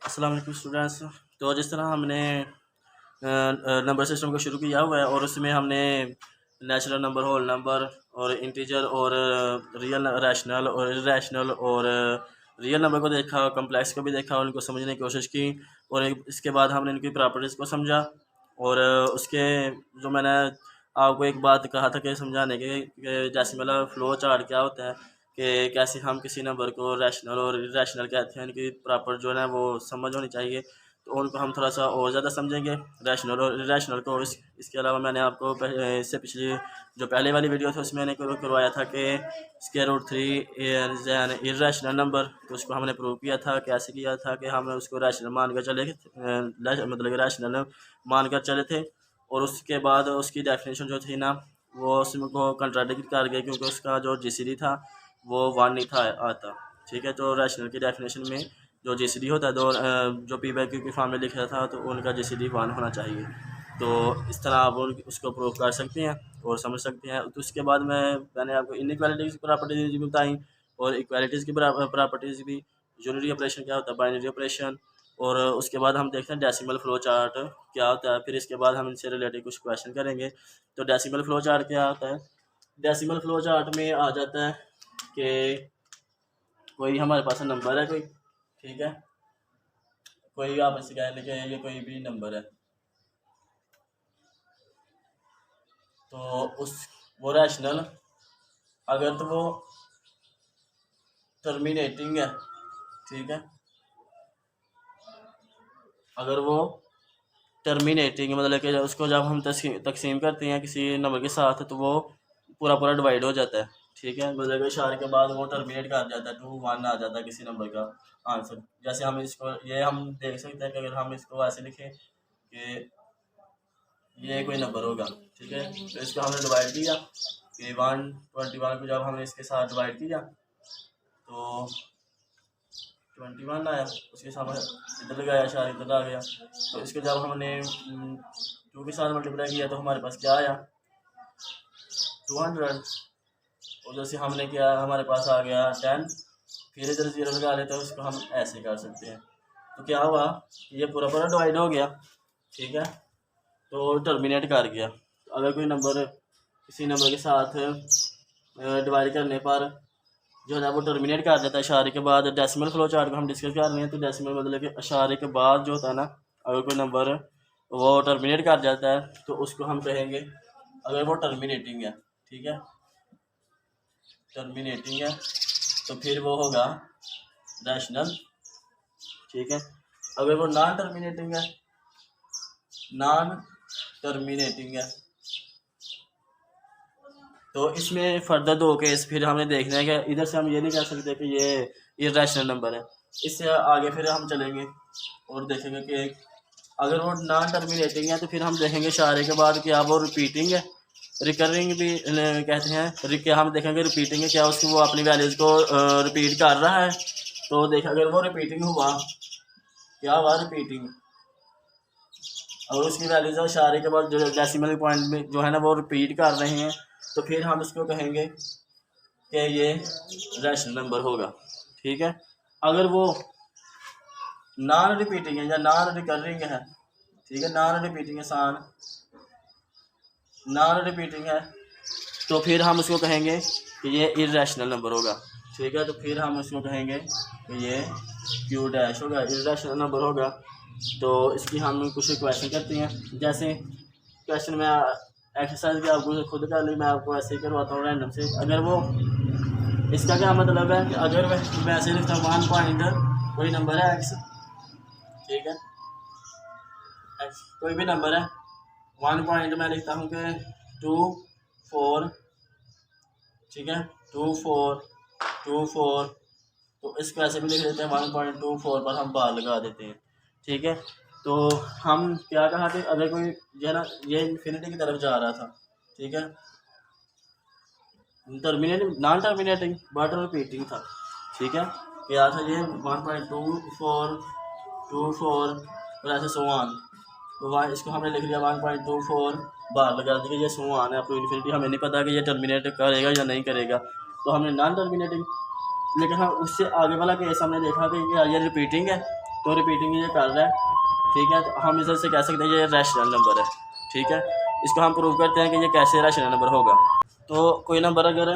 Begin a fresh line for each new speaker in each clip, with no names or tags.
अस्सलाम वालेकुम स्टूडेंट्स। तो जिस तरह हमने नंबर सिस्टम को शुरू किया हुआ है और उसमें हमने नेचुरल नंबर, होल नंबर और इंटीजर और रियल रैशनल और इरेशनल और रियल नंबर को देखा, कम्प्लेक्स को भी देखा, उनको समझने की कोशिश की और इसके बाद हमने इनकी प्रॉपर्टीज़ को समझा। और उसके जो मैंने आपको एक बात कहा था कि समझाने के कि जैसे मतलब फ़्लो चार्ट क्या होता है, कि कैसे हम किसी नंबर को रैशनल और इरेशनल कहते हैं, इनकी प्रॉपर जो है ना वो समझ होनी चाहिए। तो उनको हम थोड़ा सा और ज़्यादा समझेंगे, रैशनल और इरेशनल को। इसके अलावा मैंने आपको इससे पिछली जो पहले वाली वीडियो थी उसमें मैंने करवाया था कि √3 इरेशनल नंबर, तो उसको हमने प्रूव किया था। कैसे किया था कि हमने उसको रैशनल मान कर चले मतलब रैशनल मान कर चले थे। और उसके बाद उसकी डेफिनेशन जो थी ना वो उसको कंट्राडिक्ट कर गई, क्योंकि उसका जो जीसीडी था वो 1 नहीं था आता। ठीक है, तो रैशनल की डेफिनेशन में जो जीसीडी होता है जो पी बाई क्यू की फॉर्म में लिखा था, तो उनका जीसीडी 1 होना चाहिए। तो इस तरह आप उसको प्रूव कर सकते हैं और समझ सकते हैं। तो उसके बाद मैंने आपको इनइक्वालिटीज़ की प्रॉपर्टीज़ भी बताई और इक्वालिटीज़ की प्रॉपर्टीज़ भी। यूनिटी ऑपरेशन क्या होता है, बाइनरी ऑपरेशन। और उसके बाद हम देखते हैं डेसिमल फ्लो चार्ट क्या होता है। फिर इसके बाद हम इनसे रिलेटेड कुछ क्वेश्चन करेंगे। तो डेसिमल फ्लो चार्ट क्या होता है? डेसिमल फ्लो चार्ट में आ जाता है कि कोई हमारे पास नंबर है कोई, ठीक है, कोई आप इसे कह लेंगे ये कोई भी नंबर है, तो उस वो रैशनल अगर तो वो टर्मिनेटिंग है, ठीक है, अगर वो टर्मिनेटिंग मतलब कि उसको जब हम तकसीम करते हैं किसी नंबर के साथ तो वो पूरा पूरा डिवाइड हो जाता है। ठीक है, मतलब इशारे के बाद वो टर्मिनेट कर जाता है, 2 1 आ जाता है किसी नंबर का आंसर। जैसे हम इसको ये हम देख सकते हैं कि अगर हम इसको ऐसे लिखें कि ये कोई नंबर होगा, ठीक है, तो इसको हमने डिवाइड किया कि 121 को जब हमने इसके साथ डिवाइड किया तो 21 आया, उसके सामने इधर लगाया, इशारा इधर आ गया। तो इसको जब हमने 2 के साथ मल्टीप्लाई किया तो हमारे पास क्या आया, 200। और जैसे हमने किया हमारे पास आ गया 10, फिर इधर 0 लगा लेते हैं, उसको हम ऐसे कर सकते हैं। तो क्या हुआ, ये पूरा पूरा डिवाइड हो गया, ठीक है, तो टर्मिनेट कर गया। तो अगर कोई नंबर किसी नंबर के साथ डिवाइड करने पर जो है वो टर्मिनेट कर देता है इशारे के बाद। डेसिमल फ्लो चार्ट को हम डिस्कस कर रहे हैं, तो डेसिमल मतलब कि इशारे के बाद जो होता है ना, अगर कोई नंबर वो टर्मिनेट कर जाता है तो उसको हम कहेंगे, अगर वो टर्मिनेटिंग है, ठीक है, टर्मिनेटिंग है तो फिर वो होगा रैशनल, ठीक है। अगर वो नॉन टर्मिनेटिंग है, नॉन टर्मिनेटिंग है, तो इसमें फर्दर 2 केस फिर हमने देखना है कि इधर से हम ये नहीं कह सकते कि ये इरेशनल नंबर है। इससे आगे फिर हम चलेंगे और देखेंगे कि अगर वो नॉन टर्मिनेटिंग है तो फिर हम देखेंगे इशारे के बाद क्या वो रिपीटिंग है, रिकरिंग भी कहते हैं। क्या हम देखेंगे रिपीटिंग है, क्या उसकी वो अपनी वैल्यूज़ को रिपीट कर रहा है। तो देखें अगर वो रिपीटिंग हुआ, क्या हुआ रिपीटिंग, और उसकी वैल्यूज़ इशारे के बाद जो डेसिमल पॉइंट में जो है ना वो रिपीट कर रहे हैं, तो फिर हम उसको कहेंगे कि ये रैशनल नंबर होगा, ठीक है। अगर वो नॉन रिपीटिंग है या नॉन रिकरिंग है, ठीक है, नॉन रिपीटिंग है, नॉन रिपीटिंग है, तो फिर हम उसको कहेंगे कि ये इरेशनल नंबर होगा, ठीक है। तो फिर हम उसको कहेंगे कि ये क्यू डैश होगा, इरेशनल नंबर होगा। तो इसकी हम कुछ क्वेश्चन करते हैं। जैसे क्वेश्चन में एक्सरसाइज भी आपको खुद कर ली, मैं आपको ऐसे ही करवाता हूँ रैंडम से। अगर वो इसका क्या मतलब है कि अगर मैं ऐसे लिखता हूँ 1 पॉइंट कोई नंबर है एक्स, ठीक है, एक्स कोई भी नंबर है, 1 पॉइंट मैं लिखता हूँ कि 2 4, ठीक है, 2 4 2 4, तो इसको ऐसे भी लिख देते हैं 1.24 पर हम बार लगा देते हैं, ठीक है। तो हम क्या कहा थे, अगर कोई जो है ना ये इन्फिनिटी की तरफ जा रहा था, ठीक है, terminating non terminating but repeating था, ठीक है, क्या था ये 1.24 और ऐसे सो ऑन। तो वहाँ इसको हमने लिख लिया 1.24 बार लगा दी, ये सो ऑन है अपनी इन्फिनिटी, हमें नहीं पता कि ये टर्मिनेट करेगा या नहीं करेगा, तो हमने नॉन टर्मिनेटिंग। लेकिन हम उससे आगे वाला केस हमने देखा कि ये रिपीटिंग है, तो रिपीटिंग ये कर रहा है, ठीक है। तो हम इधर से कह सकते हैं ये रैशनल नंबर है, ठीक है। इसको हम प्रूव करते हैं कि ये कैसे रैशनल नंबर होगा। तो कोई नंबर अगर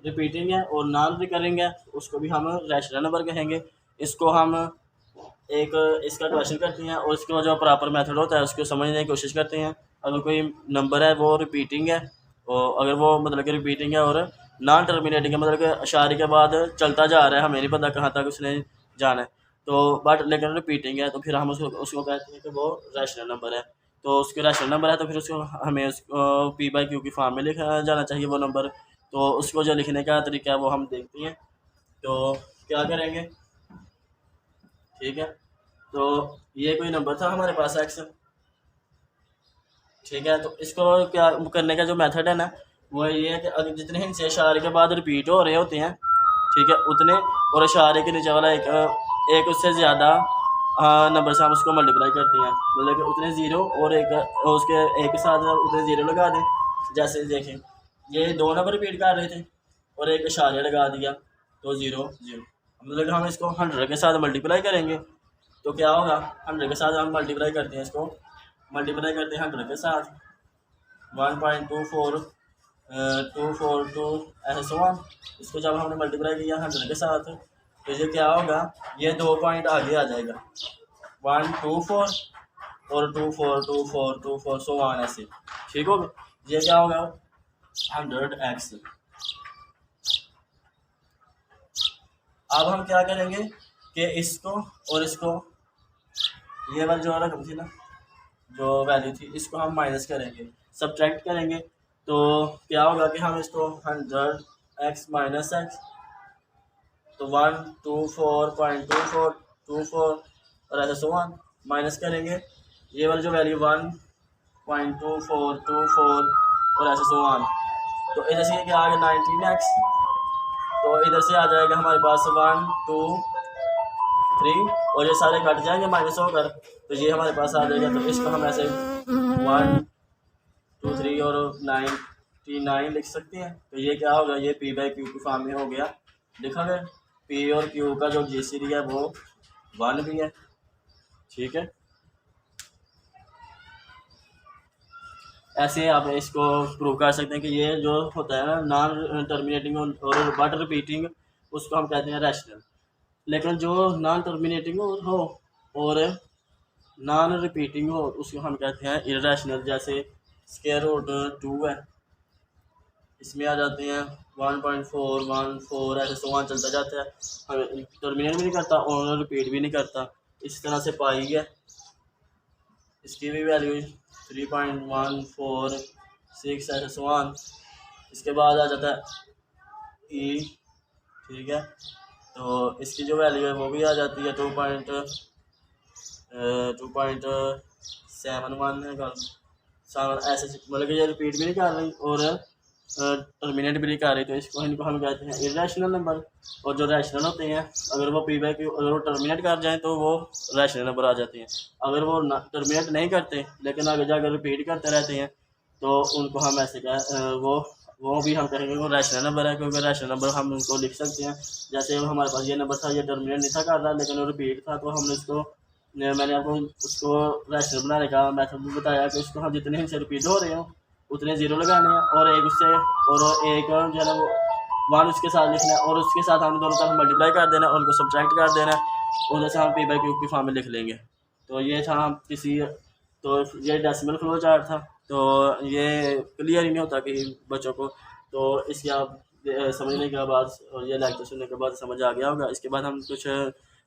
रिपीटिंग है और नॉन रिकरिंग है उसको भी हम रैशनल नंबर कहेंगे। इसको हम एक इसका क्वेश्चन करते हैं और इसका जो प्रॉपर मेथड होता है उसको समझने की कोशिश करते हैं। अगर कोई नंबर है वो रिपीटिंग है और अगर वो मतलब कि रिपीटिंग है और नॉन टर्मिनेटिंग है, मतलब कि अशारे के बाद चलता जा रहा है, हमें नहीं पता कहाँ तक उसने जाना है, तो बट लेकिन रिपीटिंग है, तो फिर हम उसको कहते हैं कि वो रैशनल नंबर है। तो उसके रैशनल नंबर है तो फिर उसको हमें उसको P/Q की फॉर्म में लिखा जाना चाहिए वो नंबर। तो उसको जो लिखने का तरीका है वो हम देखते हैं। तो क्या करेंगे, ठीक है। तो ये कोई नंबर था हमारे पास x, ठीक है। तो इसको क्या करने का जो मेथड है ना वो ये है कि अगर जितने हिस्से इशारे के बाद रिपीट हो रहे होते हैं, ठीक है, उतने और इशारे के नीचे वाला एक उससे ज़्यादा नंबर से हम उसको मल्टीप्लाई करते हैं, मतलब कि उतने ज़ीरो और उसके एक के साथ उतने ज़ीरो लगा दें। जैसे देखें ये दो नंबर रिपीट कर रहे थे और एक इशारे लगा दिया तो ज़ीरो ज़ीरो, मतलब कि हम इसको 100 के साथ मल्टीप्लाई करेंगे तो क्या होगा, 100 के साथ हम मल्टीप्लाई करते हैं, इसको मल्टीप्लाई करते हैं 100 के साथ 1.24 242 ऐसे सो ऑन। इसको जब हमने मल्टीप्लाई किया 100 के साथ तो ये क्या होगा, ये 2 पॉइंट आगे आ जाएगा 124 और 24 सो ऑन ऐसे, ठीक होगा। ये क्या होगा 100x। अब हम क्या करेंगे कि इसको और इसको ये वाली जो रकम थी ना, जो वैल्यू थी, इसको हम माइनस करेंगे, सब्ट्रैक्ट करेंगे। तो क्या होगा कि हम इसको 100x माइनस एक्स, तो 124.24 और ऐसे सो वन माइनस करेंगे ये वाली जो वैल्यू 1.2424 और ऐसे सो वन। तो इधर से क्या आ गया 19x, तो इधर से आ जाएगा हमारे पास 1 2 3 और ये सारे कट जाएंगे माइनस होकर, तो ये हमारे पास आ जाएगा। तो इसको हम ऐसे 1 2 3 और 99 लिख सकते हैं। तो ये क्या होगा, ये P/Q की फॉर्म में हो गया, लिखा गया P और Q का जो GCD है वो 1 भी है, ठीक है। ऐसे आप इसको प्रूव कर सकते हैं कि ये जो होता है ना नॉन टर्मिनेटिंग और बट रिपीटिंग, उसको हम कहते हैं रैशनल। लेकिन जो नॉन टर्मिनेटिंग हो और नॉन रिपीटिंग हो उसको हम कहते हैं इर्रेशनल। जैसे स्क्वायर रूट 2 है, इसमें आ जाते हैं 1.414 ऐसे सो वन चलता जाता है, हमें टर्मिनेट भी नहीं करता और रिपीट भी नहीं करता। इस तरह से पाई है, इसकी भी वैल्यू 3.146 ऐसे सो वन। इसके बाद आ जाता है ई, ठीक है। तो इसकी जो वैल्यू है वो भी आ जाती है 2.71 है कल ऐसे, मतलब कि ये रिपीट भी नहीं कर रही और टर्मिनेट भी नहीं कर रही। तो इनको हम कहते हैं इर्रेशनल नंबर। और जो रैशनल होते हैं अगर वो P/Q अगर वो टर्मिनेट कर जाएँ तो वो रैशनल नंबर आ जाते हैं। अगर वो टर्मिनेट नहीं करते लेकिन आगे जाकर रिपीट करते रहते हैं तो उनको हम ऐसे वो भी हम कहेंगे वो रैशनल नंबर है, क्योंकि रैशनल नंबर हम उनको लिख सकते हैं। जैसे हमारे पास ये नंबर था, ये टर्मिनेट नहीं था कर रहा लेकिन वो रिपीट था, तो हमने इसको मैंने आपको उसको रैशनल बनाने का मेथड भी बताया कि उसको हम जितने हिस्से रिपीट हो रहे हो उतने ज़ीरो लगाने हैं और एक उससे और एक जो है ना वो 1 उसके साथ लिखना है और उसके साथ हमने दोनों तरफ मल्टीप्लाई कर देना है और उनको सब्ट्रैक्ट कर देना है, उधर से हम P/Q की फॉर्म में लिख लेंगे। तो ये था हम तो ये डेसिमल फ्लो चार्ट था। तो ये क्लियर ही नहीं होता कि बच्चों को, तो इसकी आप समझने के बाद और ये लेक्चर सुनने के बाद समझ आ गया होगा। इसके बाद हम कुछ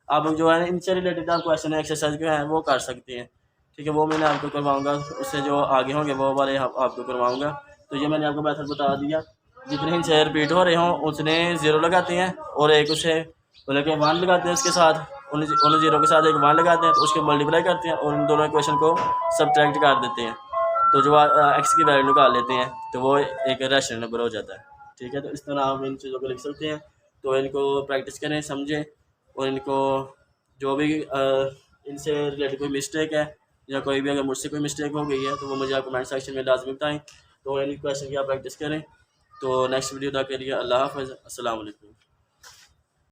आप जो है इनसे रिलेटेड आप क्वेश्चन एक्सरसाइज जो है वो कर सकते हैं, ठीक है। वो मैंने आपको करवाऊँगा, उससे जो आगे होंगे वो वाले आपको करवाऊँगा। तो ये मैंने आपको मेथड बता दिया, जितने हिस्से रिपीट हो रहे हों उतने ज़ीरो लगाते हैं और एक उसे मतलब कि 1 लगाते हैं उसके साथ, उन ज़ीरो के साथ एक 1 लगाते हैं तो उसके मल्टीप्लाई करते हैं और उन दोनों इक्वेशन को सब्ट्रैक्ट कर देते हैं, तो जो एक्स की वैल्यू निकाल लेते हैं तो वो एक रैशनल नंबर हो जाता है, ठीक है। तो इस तरह आप इन चीज़ों को लिख सकते हैं। तो इनको प्रैक्टिस करें, समझें और इनको जो भी इनसे रिलेटेड कोई मिस्टेक है या कोई भी अगर मुझसे कोई मिस्टेक हो गई है तो वो मुझे आप कमेंट सेक्शन में लाजमी बताएं। तो इन क्वेश्चन की आप प्रैक्टिस करें। तो नेक्स्ट वीडियो तक के लिए अल्लाह हाफ़िज़, अस्सलाम वालेकुम।